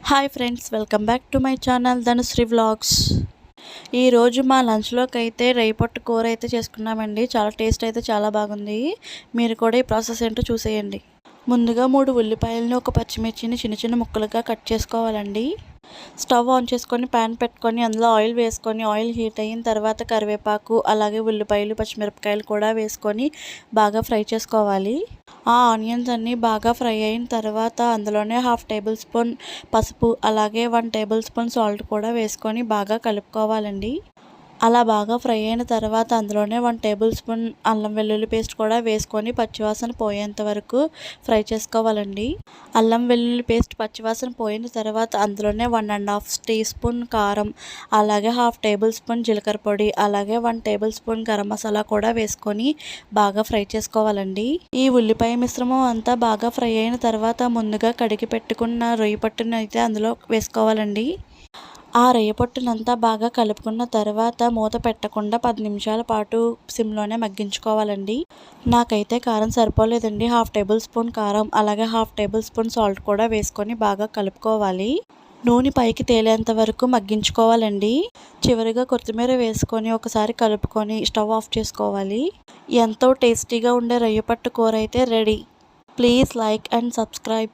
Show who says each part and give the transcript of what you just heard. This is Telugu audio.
Speaker 1: Hi friends, welcome back to my channel Dhanushree vlogs. ఈరోజు మా లంచ్లోకి అయితే రేపొట్టు కూర అయితే చేసుకున్నామండి. చాలా టేస్ట్ అయితే చాలా బాగుంది. మీరు కూడా ఈ ప్రాసెస్ ఏంటో చూసేయండి. ముందుగా 3 ఉల్లిపాయలని, ఒక పచ్చిమిర్చిని చిన్న చిన్న ముక్కలుగా కట్ చేసుకోవాలండి. స్టవ్ ఆన్ చేసుకొని ప్యాన్ పెట్టుకొని అందులో ఆయిల్ వేసుకొని ఆయిల్ హీట్ అయిన తర్వాత కరివేపాకు, అలాగే ఉల్లిపాయలు, పచ్చిమిరపకాయలు కూడా వేసుకొని బాగా ఫ్రై చేసుకోవాలి. ఆ ఆనియన్స్ అన్నీ బాగా ఫ్రై అయిన తర్వాత అందులోనే 1/2 టేబుల్ స్పూన్ పసుపు, అలాగే 1 టేబుల్ స్పూన్ సాల్ట్ కూడా వేసుకొని బాగా కలుపుకోవాలండి. అలా బాగా ఫ్రై అయిన తర్వాత అందులోనే 1 టేబుల్ స్పూన్ అల్లం వెల్లుల్లి పేస్ట్ కూడా వేసుకొని పచ్చివాసన పోయేంత వరకు ఫ్రై చేసుకోవాలండి. అల్లం వెల్లుల్లి పేస్ట్ పచ్చివాసన పోయిన తర్వాత అందులోనే 1½ టీ స్పూన్ కారం, అలాగే 1/2 టేబుల్ స్పూన్ జీలకర్ర పొడి, అలాగే 1 టేబుల్ స్పూన్ గరం మసాలా కూడా వేసుకొని బాగా ఫ్రై చేసుకోవాలండి. ఈ ఉల్లిపాయ మిశ్రమం అంతా బాగా ఫ్రై అయిన తర్వాత ముందుగా కడిగి పెట్టుకున్న రొయ్య పట్టును అయితే అందులో వేసుకోవాలండి. ఆ రొయ్య పొట్టునంతా బాగా కలుపుకున్న తర్వాత మూత పెట్టకుండా 10 నిమిషాల పాటు సిమ్లోనే మగ్గించుకోవాలండి. నాకైతే కారం సరిపోలేదండి. 1/2 టేబుల్ స్పూన్ కారం, అలాగే 1/2 టేబుల్ స్పూన్ సాల్ట్ కూడా వేసుకొని బాగా కలుపుకోవాలి. నూనె పైకి తేలేంత వరకు మగ్గించుకోవాలండి. చివరిగా కొత్తిమీర వేసుకొని ఒకసారి కలుపుకొని స్టవ్ ఆఫ్ చేసుకోవాలి. ఎంతో టేస్టీగా ఉండే రొయ్య పట్టు కూర అయితే ready. Please like and subscribe.